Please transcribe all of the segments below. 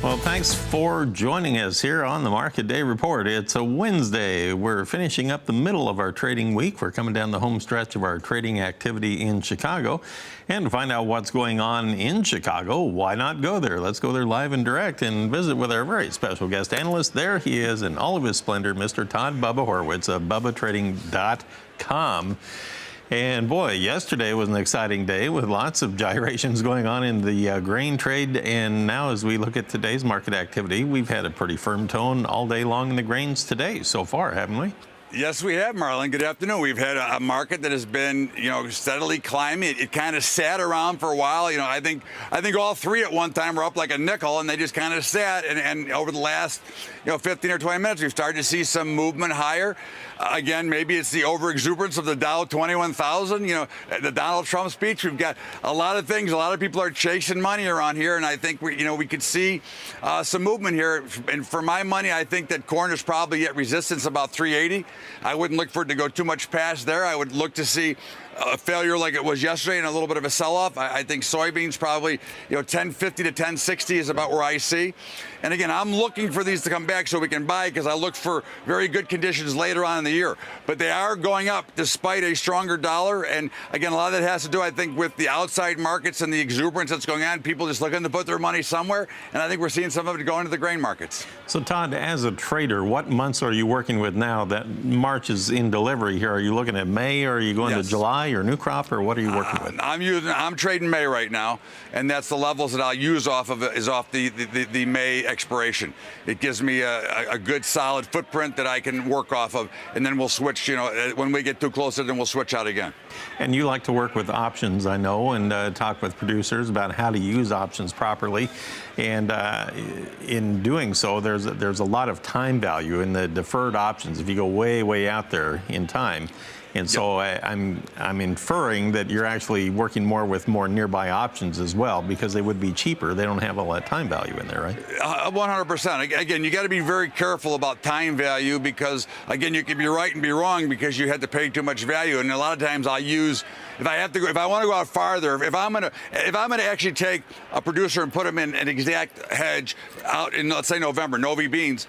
Well, thanks for joining us here on the Market Day Report. It's a Wednesday. We're finishing up the middle of our trading week. We're coming down the home stretch of our trading activity in Chicago. And to find out what's going on in Chicago, why not go there? Let's go there live and direct and visit with our very special guest analyst. There he is in all of his splendor, Mr. Todd Bubba Horwitz of BubbaTrading.com. And boy, yesterday was an exciting day with lots of gyrations going on in the grain trade. And now as we look at today's market activity, we've had a pretty firm tone all day long in the grains today so far, haven't we? Yes, we have, Marlon. Good afternoon. We've had a market that has been, steadily climbing. It kind of sat around for a while. I think all three at one time were up like a nickel, and they just kind of sat. And over the last, 15 or 20 minutes, we've started to see some movement higher. Again, maybe it's the over-exuberance of the Dow 21,000. The Donald Trump speech. We've got a lot of things. A lot of people are chasing money around here, and I think we could see some movement here. And for my money, I think that corn is probably at resistance about 380. I wouldn't look for it to go too much past there. I would look to see a failure like it was yesterday and a little bit of a sell-off. I think soybeans probably, 1050 to 1060 is about where I see. And again, I'm looking for these to come back so we can buy because I look for very good conditions later on in the year. But they are going up despite a stronger dollar. And again, a lot of that has to do, I think, with the outside markets and the exuberance that's going on. People just looking to put their money somewhere. And I think we're seeing some of it go into the grain markets. So Todd, as a trader, what months are you working with now that March is in delivery here? Are you looking at May or are you going to July or new crop, or what are you working with? I'm trading May right now, and that's the levels that I'll use off of it, is off the May expiration. It gives me a good solid footprint that I can work off of, and then we'll switch, when we get too close, then we'll switch out again. And you like to work with options, I know, and talk with producers about how to use options properly. And in doing so, there's a lot of time value in the deferred options if you go way out there in time. And so I'm inferring that you're actually working with more nearby options as well, because they would be cheaper. They don't have all that time value in there, right? 100%. Again, you got to be very careful about time value because, again, you can be right and be wrong because you had to pay too much value. And a lot of times I use, if I want to go out farther, if I'm gonna actually take a producer and put them in an exact hedge out in, let's say, November, Novi beans,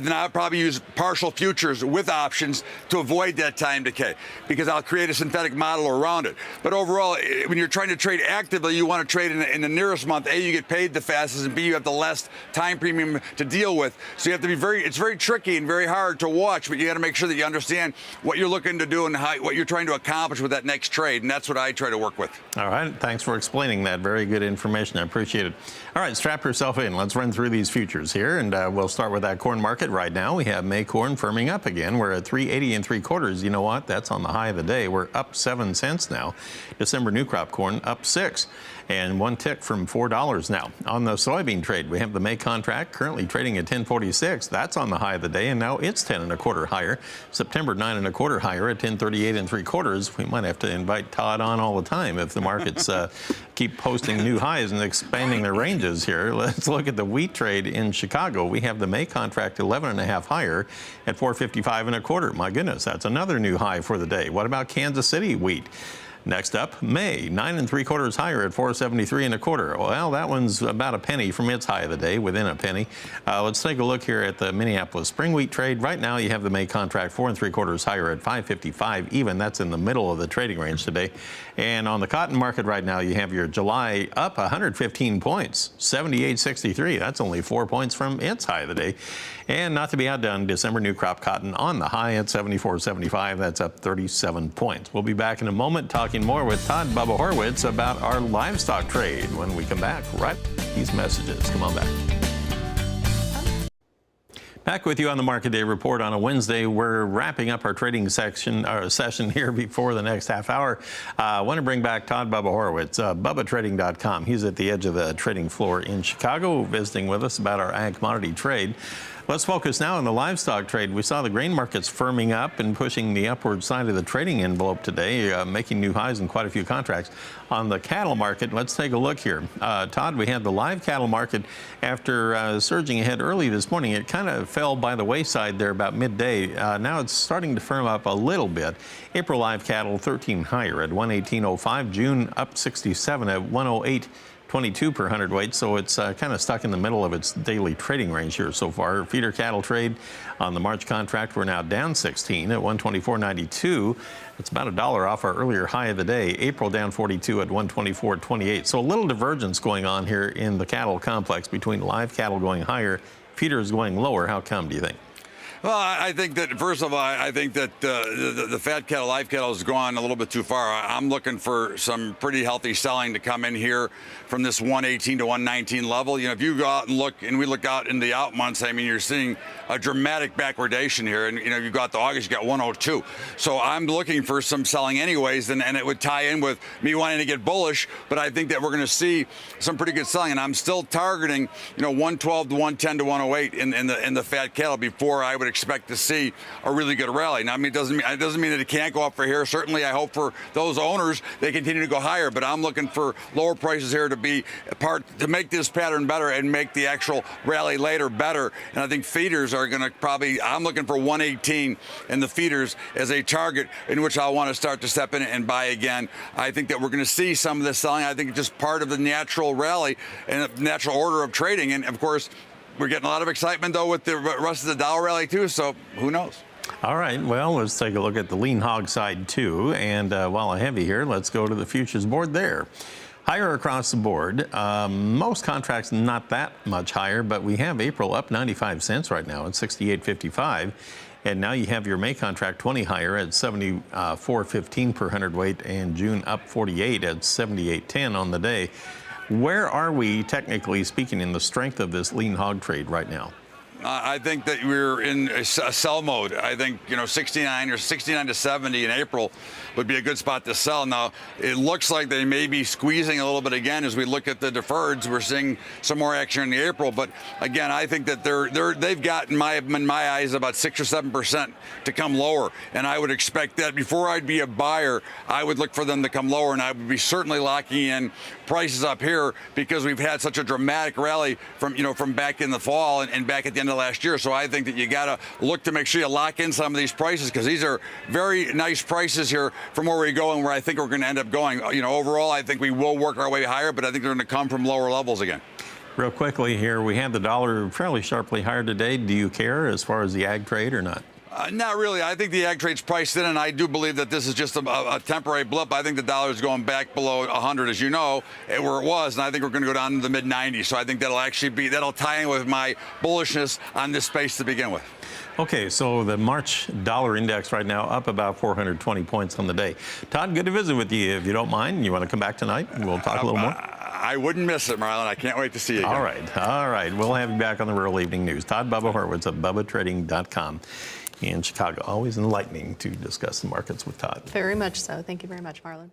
then I'll probably use partial futures with options to avoid that time decay, because I'll create a synthetic model around it. But overall, when you're trying to trade actively, you want to trade in the nearest month. A, you get paid the fastest, and B, you have the less time premium to deal with. So you have to be it's very tricky and very hard to watch, but you got to make sure that you understand what you're looking to do and what you're trying to accomplish with that next trade, and that's what I try to work with. All right, thanks for explaining that. Very good information. I appreciate it. All right, strap yourself in. Let's run through these futures here, and we'll start with that corn market right now. We have May corn firming up again. We're at 380 3/4. You know what? That's on the high of the day. We're up 7 cents now. December new crop corn up 6, and one tick from $4 now. On the soybean trade, we have the May contract currently trading at 10.46. That's on the high of the day, and now it's 10 1/4 higher. September 9 1/4 higher at 10.38 3/4. We might have to invite Todd on all the time if the markets keep posting new highs and expanding their ranges here. Let's look at the wheat trade in Chicago. We have the May contract 11 1/2 higher at 4.55 1/4. My goodness, that's another new high for the day. What about Kansas City wheat? Next up, May, 9 3/4 higher at 4.73 1/4. Well, that one's about a penny from its high of the day, within a penny. Let's take a look here at the Minneapolis spring wheat trade. Right now, you have the May contract 4 3/4 higher at 5.55 even. That's in the middle of the trading range today. And on the cotton market right now, you have your July up 115 points, 78.63. That's only 4 points from its high of the day. And not to be outdone, December new crop cotton on the high at 74.75. That's up 37 points. We'll be back in a moment talking more with Todd Bubba Horwitz about our livestock trade when we come back. Right, these messages. Come on back. Back with you on the Market Day Report on a Wednesday. We're wrapping up our trading session here before the next half hour. I want to bring back Todd Bubba Horwitz, BubbaTrading.com. He's at the edge of the trading floor in Chicago, visiting with us about our ag commodity trade. Let's focus now on the livestock trade. We saw the grain markets firming up and pushing the upward side of the trading envelope today, making new highs in quite a few contracts. On the cattle market, let's take a look here. Todd, we had the live cattle market after surging ahead early this morning. It kind of fell by the wayside there about midday. Now it's starting to firm up a little bit. April live cattle 13 higher at 118.05. June up 67 at 108. 22 per hundredweight, so it's kind of stuck in the middle of its daily trading range here so far. Feeder cattle trade on the March contract, we're now down 16 at 124.92. It's about $1 off our earlier high of the day. April down 42 at 124.28. So a little divergence going on here in the cattle complex between live cattle going higher, feeders going lower. How come, do you think? Well, I think that, first of all, I think that the fat cattle, live cattle has gone a little bit too far. I'm looking for some pretty healthy selling to come in here from this 118 to 119 level. You know, if you go out and look, and we look out in the out months, I mean, you're seeing a dramatic backwardation here. And, you know, you've got the August, you got 102. So I'm looking for some selling anyways, and it would tie in with me wanting to get bullish. But I think that we're going to see some pretty good selling. And I'm still targeting, you know, 112 to 110 to 108 in the fat cattle before I would expect to see a really good rally. Now, I mean, it doesn't mean that it can't go up for here. Certainly, I hope for those owners they continue to go higher. But I'm looking for lower prices here to be to make this pattern better and make the actual rally later better. And I think feeders are going to probably. I'm looking for 118 in the feeders as a target in which I want to start to step in and buy again. I think that we're going to see some of this selling. I think it's just part of the natural rally and the natural order of trading. And of course, we're getting a lot of excitement, though, with the rest of the Dow rally, too, so who knows? All right, well, let's take a look at the lean hog side, too. And while I'm heavy here, let's go to the futures board there. Higher across the board. Most contracts not that much higher, but we have April up 95 cents right now at 68.55. And now you have your May contract 20 higher at 74.15 per hundredweight, and June up 48 at 78.10 on the day. Where are we, technically speaking, in the strength of this lean hog trade right now? I think that we're in a sell mode. I think, you know, 69 or 69 to 70 in April would be a good spot to sell. Now, it looks like they may be squeezing a little bit again as we look at the deferreds. We're seeing some more action in the April, but again, I think that they've got in my eyes about 6 or 7% to come lower, and I would expect that before I'd be a buyer, I would look for them to come lower, and I would be certainly locking in prices up here because we've had such a dramatic rally from back in the fall and back at the end of last year. So I think that you got to look to make sure you lock in some of these prices because these are very nice prices here from where we go and where I think we're going to end up going. You know, overall, I think we will work our way higher, but I think they're going to come from lower levels again. Real quickly here, we have the dollar fairly sharply higher today. Do you care as far as the ag trade or not? Not really. I think the ag trade's priced in, and I do believe that this is just a temporary blip. I think the dollar is going back below 100, as you know, where it was, and I think we're going to go down to the mid-90s. So I think that'll tie in with my bullishness on this space to begin with. Okay, so the March dollar index right now up about 420 points on the day. Todd, good to visit with you. If you don't mind, you want to come back tonight and we'll talk a little more? I wouldn't miss it, Marlon. I can't wait to see you again. All right. We'll have you back on the Rural Evening News. Todd Bubba Horwitz of BubbaTrading.com in Chicago. Always enlightening to discuss the markets with Todd. Very much so. Thank you very much, Marlon.